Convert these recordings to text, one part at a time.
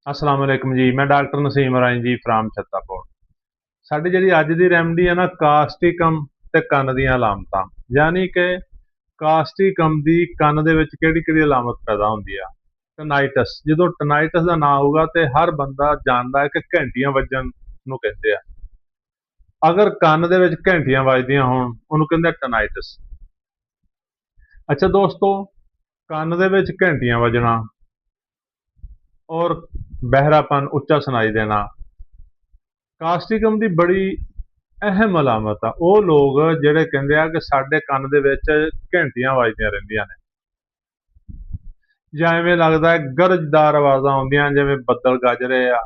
अस्सलाम वालेकुम जी। मैं डॉक्टर नसीम राय जी फ्राम छत्तापुर। साडी जिहड़ी अज दी रैमडी है ना कास्टिकम ते कंन दीयां अलामतां, यानी कि कास्टिकम दी कंन दे विच किहड़ी-किहड़ी अलामत पैदा हुंदी आ। टनाइटस, जदों टनाइटस दा नां आऊगा ते हर बंदा जानदा है कि घंटियां वज्जण नूं कहंदे आ। अगर कंन दे विच घंटियां वजदियां होण उहनूं कहंदे आ टनाइटस। अच्छा दोस्तों, ਕੰਨ ਦੇ ਵਿੱਚ ਘੰਟੀਆਂ ਵੱਜਣਾ ਔਰ ਬਹਿਰਾਪਨ ਉੱਚਾ ਸੁਣਾਈ ਦੇਣਾ ਕਾਸਟਿਕਮ ਦੀ ਬੜੀ ਅਹਿਮ ਅਲਾਮਤ ਆ। ਉਹ ਲੋਕ ਜਿਹੜੇ ਕਹਿੰਦੇ ਆ ਕਿ ਸਾਡੇ ਕੰਨ ਦੇ ਵਿੱਚ ਘੰਟੀਆਂ ਵੱਜਦੀਆਂ ਰਹਿੰਦੀਆਂ ਨੇ, ਜਾਂ ਐਵੇਂ ਲੱਗਦਾ ਹੈ ਗਰਜਦਾਰ ਆਵਾਜ਼ਾਂ ਆਉਂਦੀਆਂ ਜਿਵੇਂ ਬੱਦਲ ਗੱਜ ਰਹੇ ਆ,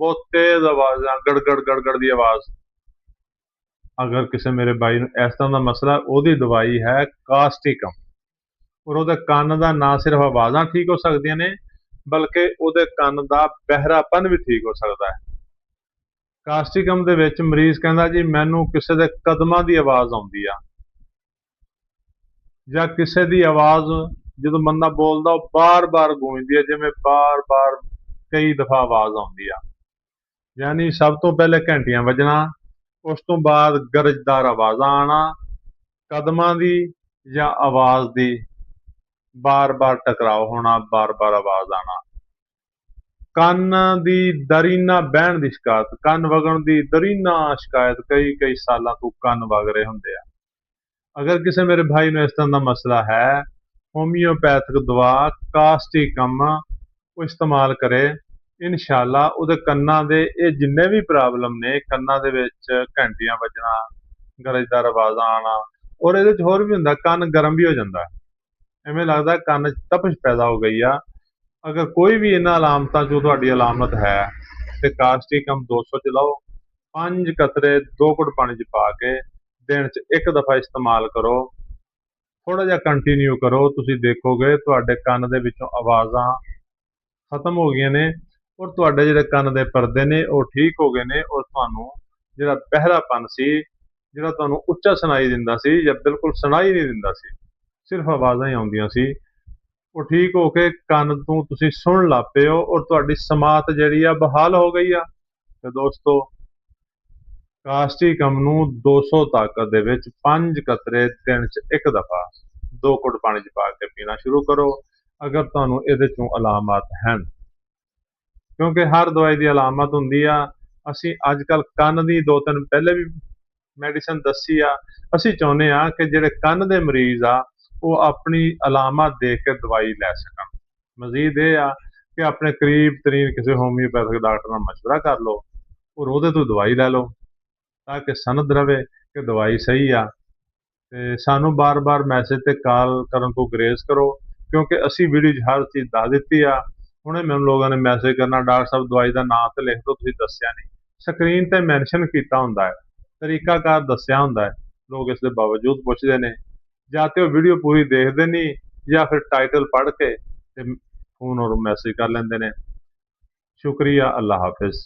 ਬਹੁਤ ਤੇਜ਼ ਆਵਾਜ਼ਾਂ, ਗੜਗੜ ਗੜਗੜ ਦੀ ਆਵਾਜ਼। ਅਗਰ ਕਿਸੇ ਮੇਰੇ ਬਾਈ ਨੂੰ ਇਸ ਤਰ੍ਹਾਂ ਦਾ ਮਸਲਾ, ਉਹਦੀ ਦਵਾਈ ਹੈ ਕਾਸਟਿਕਮ। ਔਰ ਉਹਦੇ ਕੰਨ ਦਾ ਨਾ ਸਿਰਫ ਆਵਾਜ਼ਾਂ ਠੀਕ ਹੋ ਸਕਦੀਆਂ ਨੇ, ਬਲਕਿ ਉਹਦੇ ਕੰਨ ਦਾ ਬਹਿਰਾਪਨ ਵੀ ਠੀਕ ਹੋ ਸਕਦਾ ਹੈ। ਕਾਸਟਿਕਮ ਦੇ ਵਿੱਚ ਮਰੀਜ਼ ਕਹਿੰਦਾ ਜੀ ਮੈਨੂੰ ਕਿਸੇ ਦੇ ਕਦਮਾਂ ਦੀ ਆਵਾਜ਼ ਆਉਂਦੀ ਆ, ਜਾਂ ਕਿਸੇ ਦੀ ਆਵਾਜ਼ ਜਦੋਂ ਬੰਦਾ ਬੋਲਦਾ ਉਹ ਬਾਰ-ਬਾਰ ਗੂੰਜਦੀ ਹੈ, ਜਿਵੇਂ ਬਾਰ-ਬਾਰ ਕਈ ਦਫਾ ਆਵਾਜ਼ ਆਉਂਦੀ ਆ। ਯਾਨੀ ਸਭ ਤੋਂ ਪਹਿਲੇ ਘੰਟੀਆਂ ਵੱਜਣਾ, ਉਸ ਤੋਂ ਬਾਅਦ ਗਰਜਦਾਰ ਆਵਾਜ਼ਾਂ ਆਉਣਾ, ਕਦਮਾਂ ਦੀ ਜਾਂ ਆਵਾਜ਼ ਦੀ ਬਾਰ-ਬਾਰ ਟਕਰਾਓ ਹੋਣਾ, ਬਾਰ-ਬਾਰ ਆਵਾਜ਼ ਆਉਣਾ। ਕੰਨ ਦੀ ਦਰੀਨਾ ਬਹਿਣ ਦੀ ਸ਼ਿਕਾਇਤ, ਕੰਨ ਵਗਣ ਦੀ ਦਰੀਨਾ ਸ਼ਿਕਾਇਤ, ਕਈ ਸਾਲਾਂ ਤੋਂ ਕੰਨ ਵਗ ਰਹੇ ਹੁੰਦੇ ਆ। ਅਗਰ ਕਿਸੇ ਮੇਰੇ ਭਾਈ ਨੂੰ ਇਸ ਤਰ੍ਹਾਂ ਦਾ ਮਸਲਾ ਹੈ, ਹੋਮਿਓਪੈਥਿਕ ਦਵਾ ਕਾਸਟਿਕਮ ਉਹ ਇਸਤੇਮਾਲ ਕਰੇ, ਇਨਸ਼ਾਅੱਲਾ ਉਹਦੇ ਕੰਨਾਂ ਦੇ ਇਹ ਜਿੰਨੇ ਵੀ ਪ੍ਰੋਬਲਮ ਨੇ, ਕੰਨਾਂ ਦੇ ਵਿੱਚ ਘੰਟੀਆਂ ਵੱਜਣਾ, ਗਰਜਦਾਰ ਆਵਾਜ਼ਾਂ ਆਉਣਾ, ਔਰ ਇਹਦੇ 'ਚ ਹੋਰ ਵੀ ਹੁੰਦਾ, ਕੰਨ ਗਰਮ ਵੀ ਹੋ ਜਾਂਦਾ, ਐਵੇਂ ਲੱਗਦਾ ਕੰਨ 'ਚ ਤਪਸ਼ ਪੈਦਾ ਹੋ ਗਈ ਆ। अगर कोई भी इन्हां अलामतां चों तुहाडी अलामत है तो कास्टिकम 200 च लाओ, 5 कतरे 2 घुट पानी च पा के दिन च एक दफ़ा इस्तेमाल करो, थोड़ा जिहा कंटिन्यू करो, तुसीं देखोगे तुहाडे कंन दे विचों आवाज़ां खत्म हो गईयां ने, और तुहाडे जिहड़े कंन दे परदे ने वो ठीक हो गए ने, और तुहानूं जिहड़ा बहरापन सी, जिहड़ा तुहानूं उच्चा सुनाई दिंदा सी जां बिल्कुल सुनाई नहीं दिंदा सी, सिर्फ आवाज़ां ही आउंदियां सी, वो ठीक हो के ਕੰਨ ਤੋਂ ਤੁਸੀਂ ਸੁਣ ਲੱਗ ਪਏ ਹੋ, ਔਰ ਤੁਹਾਡੀ ਸਮਾਤ ਜਿਹੜੀ ਆ ਬਹਾਲ ਹੋ ਗਈ ਆ। ਤੇ ਦੋਸਤੋ, ਕਾਸਟਿਕਮ ਨੂੰ 200 ਤਾਕਤ ਦੇ ਵਿੱਚ 5 ਕਤਰੇ ਦਿਨ 'ਚ ਇੱਕ ਦਫਾ 2 ਘੁੱਟ ਪਾਣੀ 'ਚ ਪਾ ਕੇ ਪੀਣਾ ਸ਼ੁਰੂ ਕਰੋ, ਅਗਰ ਤੁਹਾਨੂੰ ਇਹਦੇ 'ਚੋਂ ਅਲਾਮਤ ਹਨ। ਕਿਉਂਕਿ ਹਰ ਦਵਾਈ ਦੀ ਅਲਾਮਤ ਹੁੰਦੀ ਆ। ਅਸੀਂ ਅੱਜ ਕੱਲ੍ਹ ਕੰਨ ਦੀ 2-3 ਪਹਿਲੇ ਵੀ ਮੈਡੀਸਨ ਦੱਸੀ ਆ। ਅਸੀਂ ਚਾਹੁੰਦੇ ਆ ਕਿ ਜਿਹੜੇ ਕੰਨ ਦੇ ਮਰੀਜ਼ ਆ ਉਹ ਆਪਣੀ ਅਲਾਮਤ ਦੇਖ ਕੇ ਦਵਾਈ ਲੈ ਸਕਣ। ਮਜ਼ੀਦ ਇਹ ਆ ਕਿ ਆਪਣੇ ਕਰੀਬ ਤਰੀਨ ਕਿਸੇ ਹੋਮਿਓਪੈਥਿਕ ਡਾਕਟਰ ਨਾਲ ਮਸ਼ਵਰਾ ਕਰ ਲਓ, ਔਰ ਉਹਦੇ ਤੋਂ ਦਵਾਈ ਲੈ ਲਓ, ਤਾਂ ਕਿ ਸਨਦ ਰਵੇ ਕਿ ਦਵਾਈ ਸਹੀ ਆ। ਤੇ ਸਾਨੂੰ ਬਾਰ-ਬਾਰ ਮੈਸੇਜ ਤੇ ਕਾਲ ਕਰਨ ਤੋਂ ਗੁਰੇਜ਼ ਕਰੋ, ਕਿਉਂਕਿ ਅਸੀਂ ਵੀਡੀਓ 'ਚ ਹਰ ਚੀਜ਼ ਦੱਸ ਦਿੱਤੀ ਆ। ਹੁਣੇ ਮੈਨੂੰ ਲੋਕਾਂ ਨੇ ਮੈਸੇਜ ਕਰਨਾ, ਡਾਕਟਰ ਸਾਹਿਬ ਦਵਾਈ ਦਾ ਨਾਂ ਤੇ ਲਿਖ ਦਿਓ, ਤੁਸੀਂ ਦੱਸਿਆ ਨਹੀਂ। ਸਕਰੀਨ ਤੇ ਮੈਂਸ਼ਨ ਕੀਤਾ ਹੁੰਦਾ ਹੈ, ਤਰੀਕਾਕਾਰ ਦੱਸਿਆ ਹੁੰਦਾ ਹੈ, ਲੋਕ ਇਸ ਦੇ ਬਾਵਜੂਦ ਪੁੱਛਦੇ ਨੇ। ਜਾਂ ਤੇ ਉਹ ਵੀਡੀਓ ਪੂਰੀ ਦੇਖਦੇ ਨਹੀਂ, ਜਾਂ ਫਿਰ ਟਾਈਟਲ ਪੜ੍ਹ ਕੇ ਤੇ ਫੋਨ ਔਰ ਮੈਸੇਜ ਕਰ ਲੈਂਦੇ ਨੇ। ਸ਼ੁਕਰੀਆ, ਅੱਲਾ ਹਾਫਿਜ਼।